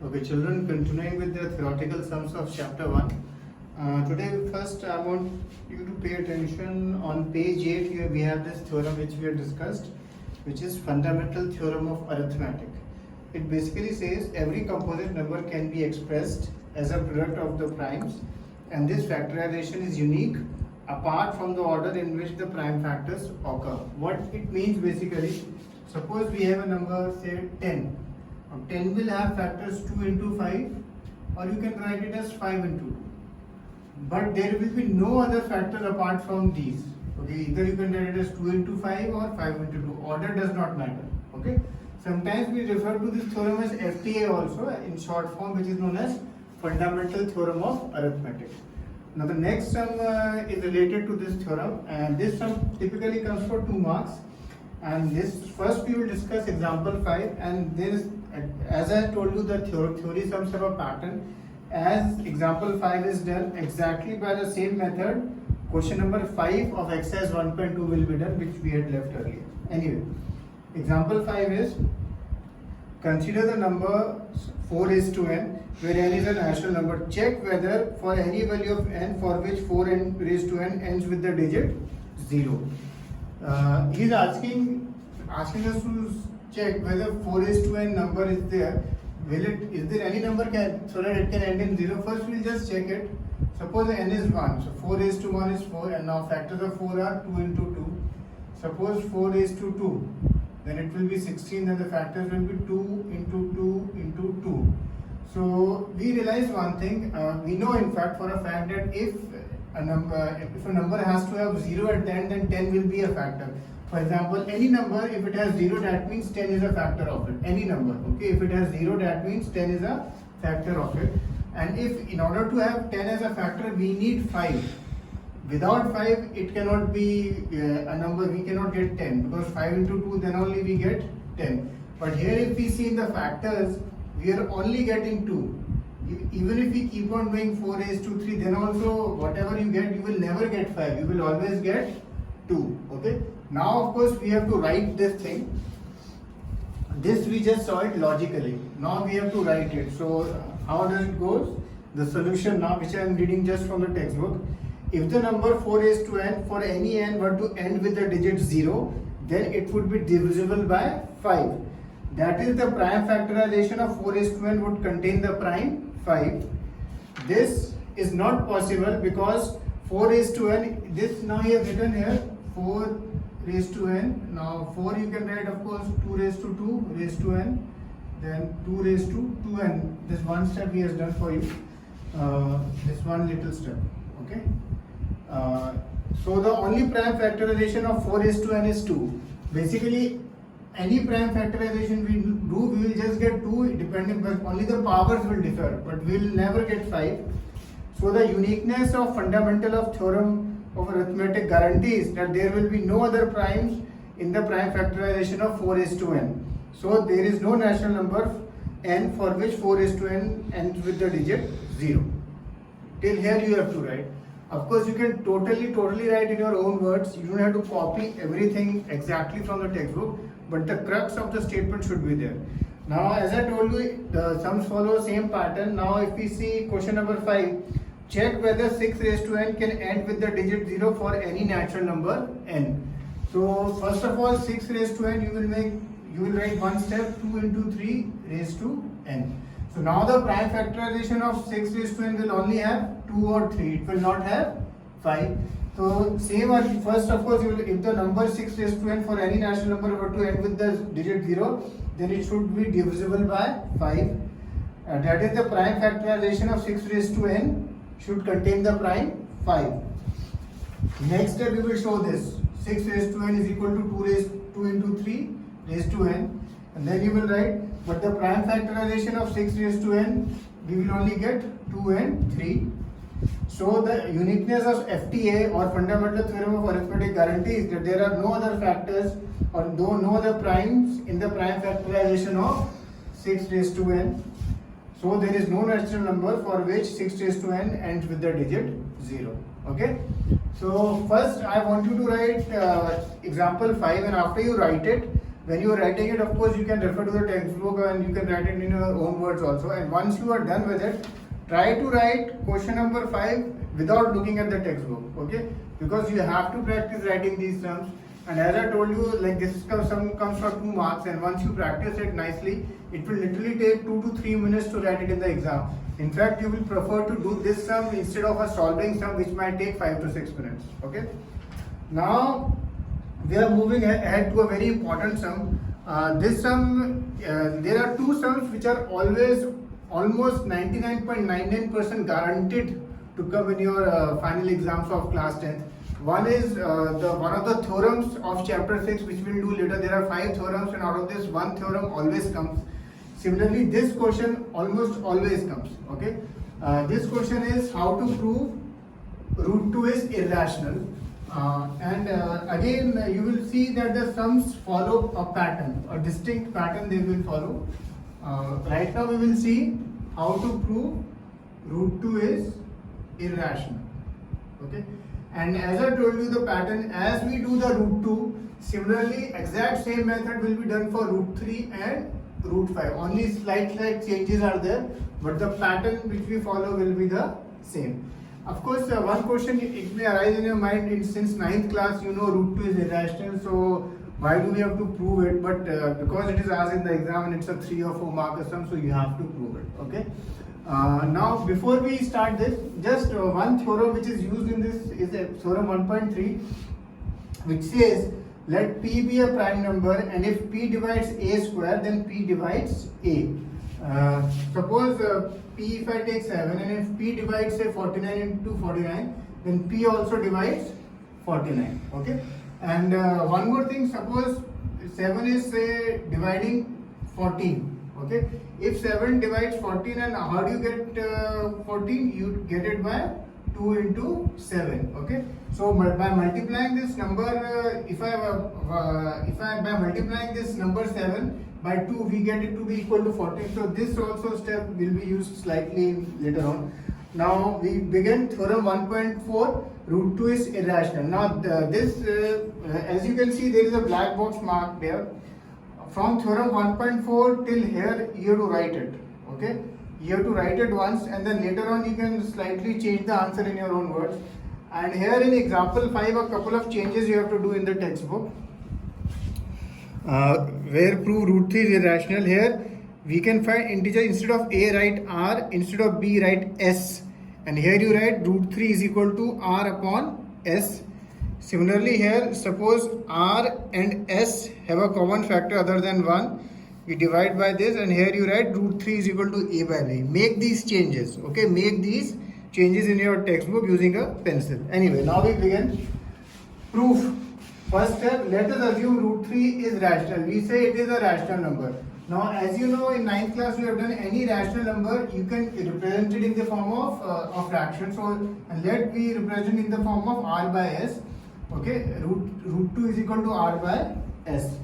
Okay, children, continuing with the theoretical sums of chapter 1. Today, first, I want you to pay attention on page 8. Here we have this theorem which we have discussed, which is fundamental theorem of arithmetic. It basically says every composite number can be expressed as a product of the primes, and this factorization is unique apart from the order in which the prime factors occur. What it means basically, suppose we have a number, say 10. 10 will have factors 2 into 5, or you can write it as 5 into 2. But there will be no other factor apart from these. Okay, either you can write it as 2 into 5 or 5 into 2. Order does not matter. Okay. Sometimes we refer to this theorem as FTA also in short form, which is known as fundamental theorem of arithmetic. Now the next sum is related to this theorem, and this sum typically comes for 2 marks. And this first we will discuss example 5, and this, as I told you, the theory sums have a pattern. As example 5 is done exactly by the same method, question number 5 of exercise 1.2 will be done, which we had left earlier. Anyway, example 5 is, consider the number 4 raised to n, where n is a natural number. Check whether for any value of n for which 4n raised to n ends with the digit 0. He is asking us to check whether 4 raised to n number is there. Is there any number so that it can end in 0? First we'll just check it. Suppose n is 1, so 4 raised to 1 is 4, and now factors of 4 are 2 into 2. Suppose 4 raised to 2, then it will be 16, then the factors will be 2 into 2 into 2. So we realize one thing, we know in fact for a fact that if a number has to have 0 at the end, then 10 will be a factor. For example, any number, if it has 0, that means 10 is a factor of it. Any number, okay? If it has 0, that means 10 is a factor of it. And if in order to have 10 as a factor, we need 5. Without 5, it cannot be a number, we cannot get 10, because 5 into 2, then only we get 10. But here if we see in the factors, we are only getting 2. Even if we keep on doing 4 raised to 3, then also whatever you get, you will never get 5, you will always get 2. Okay. Now of course we have to write this thing. This we just saw it logically. Now we have to write it. So how does it go? The solution now, which I am reading just from the textbook. If the number 4 raised to n for any n were to end with the digit 0, then it would be divisible by 5. That is, the prime factorization of 4 raised to n would contain the prime 5. This is not possible because 4 raised to n, this now he has written here 4 raised to n. Now 4 you can write, of course, 2 raised to 2 raised to n, then 2 raised to 2n. This one step he has done for you, this one little step. Okay. So the only prime factorization of 4 raised to n is 2. Basically, any prime factorization we do, we will just get 2, depending, but only the powers will differ, but we will never get 5. So the uniqueness of fundamental of theorem of arithmetic guarantees that there will be no other primes in the prime factorization of 4 raised to n. So there is no natural number n for which 4 raised to n ends with the digit 0. Till here you have to write. Of course, you can totally write in your own words. You don't have to copy everything exactly from the textbook, but the crux of the statement should be there. Now, as I told you, the sums follow same pattern. Now, if we see question number 5, check whether 6 raised to n can end with the digit 0 for any natural number n. So, first of all, 6 raised to n, you will write one step, 2 into 3 raised to n. So now the prime factorization of 6 raised to n will only have 2 or 3. It will not have 5. So same, first of course, if the number 6 raised to n for any natural number were to end with the digit 0, then it should be divisible by 5. That is, the prime factorization of 6 raised to n should contain the prime 5. Next step we will show this. 6 raised to n is equal to 2 into 3 raised to n. And then you will write, but the prime factorization of 6 raised to n, we will only get 2 and 3. So the uniqueness of FTA or fundamental theorem of arithmetic guarantees that there are no other factors or no other primes in the prime factorization of 6 raised to n. So there is no natural number for which 6 raised to n ends with the digit 0. Okay. So first I want you to write example 5, and after you write it, When you are writing it, of course, you can refer to the textbook and you can write it in your own words also. And once you are done with it, try to write question number 5 without looking at the textbook, okay? Because you have to practice writing these sums. And as I told you, like this sum comes for 2 marks, and once you practice it nicely, it will literally take 2 to 3 minutes to write it in the exam. In fact, you will prefer to do this sum instead of a solving sum which might take 5 to 6 minutes, okay? Now, we are moving ahead to a very important sum. This sum, there are 2 sums which are always almost 99.99% guaranteed to come in your final exams of class 10th. One is one of the theorems of chapter 6 which we'll do later. There are 5 theorems, and out of this, one theorem always comes. Similarly, this question almost always comes, okay? This question is how to prove root 2 is irrational. Again, you will see that the sums follow a pattern, a distinct pattern they will follow. Right now we will see how to prove root 2 is irrational, okay? And as I told you the pattern, as we do the root 2, similarly exact same method will be done for root 3 and root 5. Only slight changes are there, but the pattern which we follow will be the same. Of course, one question it may arise in your mind, since 9th class you know root 2 is irrational, so why do we have to prove it? But because it is asked in the exam and it's a 3 or 4 mark sum, so you have to prove it, okay? Now before we start this, just one theorem which is used in this is a theorem 1.3, which says let P be a prime number, and if P divides A square, then P divides A. Suppose P, if I take 7, and if P divides say 49 into 49, then P also divides 49, okay? And one more thing, suppose 7 is say dividing 14, okay? If 7 divides 14, and how do you get 14? You get it by 2 into 7, okay? So by multiplying this number, if I by multiplying this number 7 by 2, we get it to be equal to 14. So this also step will be used slightly later on. Now we begin theorem 1.4. Root 2 is irrational. Now this, as you can see, there is a black box mark there. From theorem 1.4 till here, you have to write it, okay? You have to write it once, and then later on you can slightly change the answer in your own words. And here in example 5, a couple of changes you have to do in the textbook. Where prove root 3 is irrational, here we can find integer. Instead of a, write r, instead of b, write s, and here you write root 3 is equal to r upon s. Similarly here, suppose r and s have a common factor other than 1, we divide by this, and here you write root 3 is equal to a by b. Make these changes, okay? Make these changes in your textbook using a pencil. Anyway, now we begin. Proof. First step, let us assume root 3 is rational. We say it is a rational number. Now, as you know, in 9th class we have done any rational number, you can represent it in the form of a fraction. So, and let me represent in the form of r by s. Okay, root 2 is equal to r by s.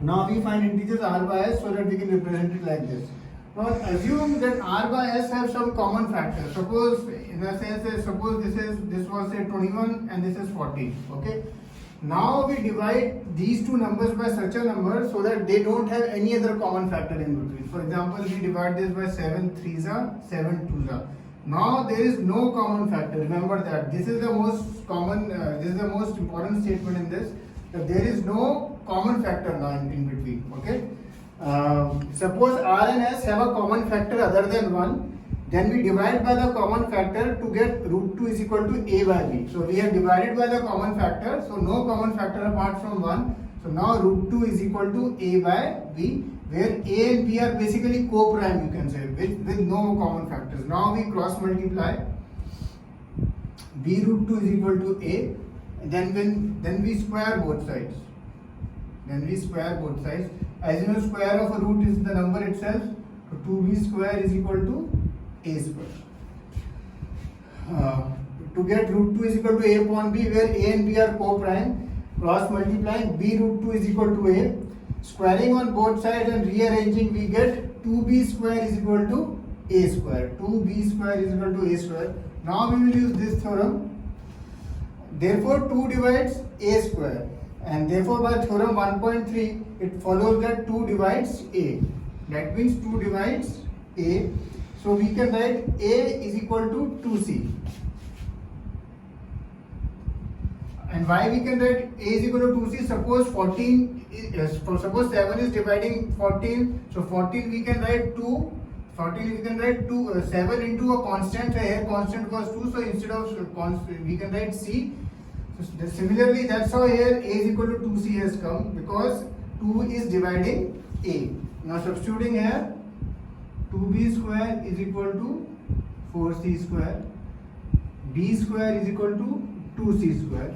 Now we find integers r by s so that we can represent it like this. Now assume that r by s have some common factor. Suppose, in a sense, suppose this was say 21 and this is 14. Okay. Now we divide these two numbers by such a number so that they don't have any other common factor in between. For example, we divide this by 7 3s are, 7 2s are. Now there is no common factor. Remember that. This is the most common, this is the most important statement in this. That there is no common factor now in between. Okay. Suppose r and s have a common factor other than 1. Then we divide by the common factor to get root 2 is equal to a by b. So we have divided by the common factor. So no common factor apart from 1. So now root 2 is equal to a by b, where a and b are basically co-prime, you can say, with no common factors. Now we cross multiply. B root 2 is equal to a. Then we square both sides. Then we square both sides. As you know, square of a root is the number itself. So 2b square is equal to a square. To get root 2 is equal to a upon b, where a and b are co-prime, cross multiplying, b root 2 is equal to a. Squaring on both sides and rearranging, we get 2b square is equal to a square. 2b square is equal to a square. Now we will use this theorem. Therefore 2 divides a square. and therefore by theorem 1.3 it follows that 2 divides A. That means 2 divides A. So we can write A is equal to 2C. And why we can write A is equal to 2C? Suppose 14 suppose 7 is dividing 14, so 14 we can write 2. 14 we can write 7 into a constant. Here constant was 2, so instead of constant we can write C. So similarly, that's how here A is equal to 2C has come, because 2 is dividing A. Now substituting here, 2B square is equal to 4C square, B square is equal to 2C square.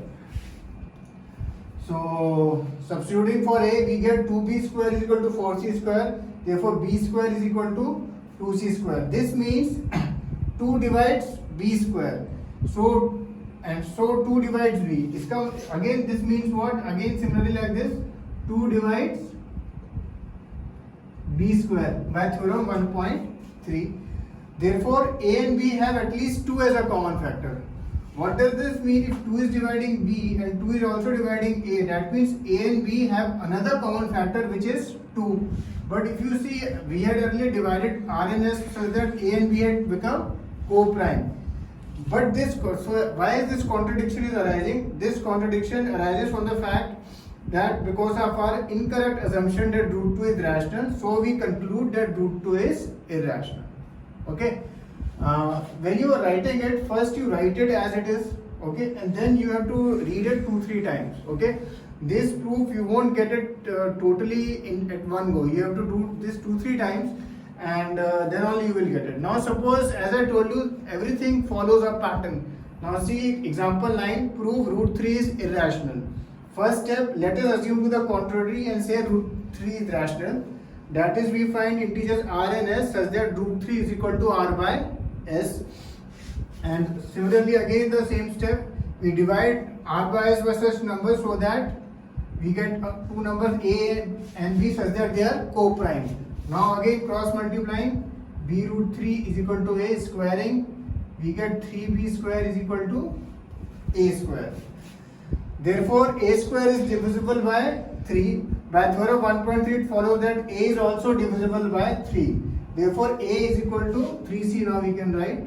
So substituting for A, we get 2B square is equal to 4C square. Therefore B square is equal to 2C square. This means 2 divides B square. So 2 divides B. Again this means what? Again similarly like this, 2 divides B square by theorem 1.3. Therefore A and B have at least 2 as a common factor. What does this mean? If 2 is dividing B and 2 is also dividing A, that means A and B have another common factor which is 2. But if you see, we had earlier divided R and S so that A and B had become co-prime. But so why is this contradiction is arising? This contradiction arises from the fact that because of our incorrect assumption that root 2 is rational, so we conclude that root 2 is irrational. Okay. When you are writing it, first you write it as it is, okay, and then you have to read it 2-3 times, okay. This proof you won't get it totally at one go. You have to do this 2-3 times, and then only you will get it. Now suppose, as I told you, everything follows a pattern. Now see example 9, prove root 3 is irrational. First step, let us assume to the contrary and say root 3 is rational. That is, we find integers R and S such that root 3 is equal to R by S. And similarly again the same step, we divide R by S by such numbers so that we get two numbers A and B such that they are co-prime. Now again cross multiplying, B root 3 is equal to A, squaring, we get 3B square is equal to A square. Therefore A square is divisible by 3. By theorem 1.3 it follows that A is also divisible by 3. Therefore A is equal to 3C. Now we can write.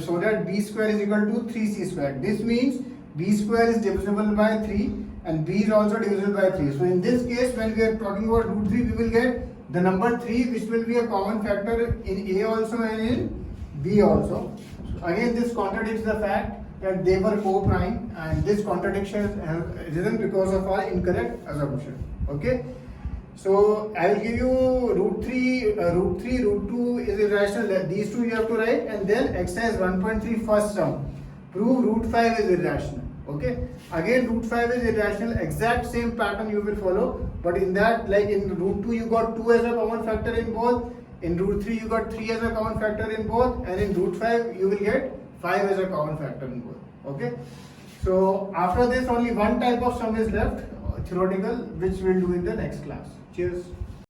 So that B square is equal to 3C square. This means B square is divisible by 3 and B is also divisible by 3. So in this case, when we are talking about root 3, we will get the number 3, which will be a common factor in A also and in B also. So again, this contradicts the fact that they were co-prime, and this contradiction has arisen because of our incorrect assumption. Okay. So I will give you root 3, root 2 is irrational. These two you have to write, and then exercise 1.3 first sum. Prove root 5 is irrational. Okay. Again, root 5 is irrational. Exact same pattern you will follow, but in that, like in root 2, you got 2 as a common factor in both. In root 3, you got 3 as a common factor in both, and in root 5, you will get 5 as a common factor in both. Okay. So after this, only one type of sum is left, theoretical, which we'll do in the next class. Cheers.